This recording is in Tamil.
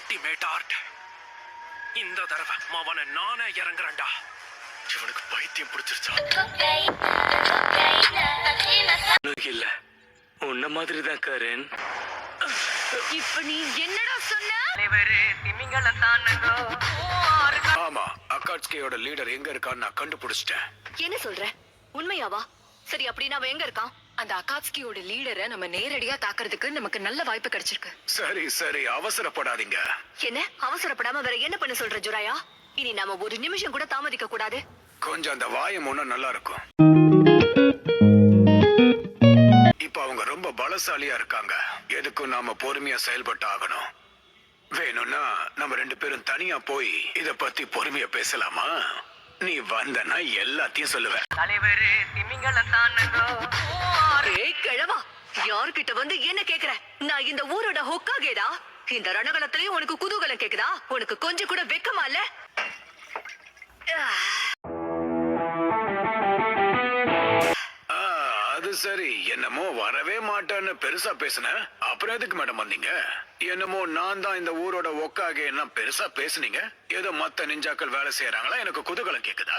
Ultimate art. இந்த தடவை அவனை நானே இறங்குறேன்டா. இவனுக்கு பைத்தியம் பிடிச்சிருச்சா? இல்ல, உன்ன மாதிரிதான் கரண். இப்ப நீ என்னடா சொன்ன? ஆமா, அகாட்ஸ்கியோட லீடர் எங்க இருக்கான்னு நான் கண்டுபிடிச்சிட்டேன். என்ன சொல்ற? உண்மையாவா? சரி, அப்படின்னா அவன் எங்க இருக்கான்? அந்த அகாட்ஸ்கியோட லீடரை நம்ம நேரடியா தாக்குறதுக்கு நமக்கு நல்ல வாய்ப்பு கிடைச்சிருக்கு. சரி சரி, அவசரப்படாதீங்க. என்ன அவசரப்படாம வேற என்ன பண்ண சொல்ற ஜுராயா? இனி நாம ஒரு நிமிஷம் கூட தாமதிக்க கூடாது. கொஞ்சம் அந்த வாயம் ஒன்னும் நல்லா இருக்கும். இப்ப அவங்க ரொம்ப பலசாலியா இருக்காங்க. எதுக்கும் நாம பொறுமையா செயல்பட்டு ஆகணும். வேணும்னா நம்ம 2 பேரும் தனியா போய் இத பத்தி பொறுமையா பேசலாமா? நீ வந்தனா எல்லாத்தையும் சொல்லுவேன். தலைவரு கிழவா, யார்கிட்ட வந்து என்ன கேக்குற? நான் இந்த ஊரோட ஹொக்காகேடா. இந்த ரணகலத்திலயும் உனக்கு குதூகலம் கேக்குதா? உனக்கு கொஞ்சம் கூட வெக்கமா இல்ல? அது சரி, என்னமோ வரவே மாட்டேன்னு பெருசா பேசுன. அப்புறம் எதுக்கு மேடம் வந்தீங்க? என்னமோ நான் தான் இந்த ஊரோட ஒக்காக என்ன பெருசா பேசுனீங்க. ஏதோ மத்த நிஞ்சாக்கள் வேலை செய்யறாங்களா? எனக்கு குதூகலம் கேக்குதா?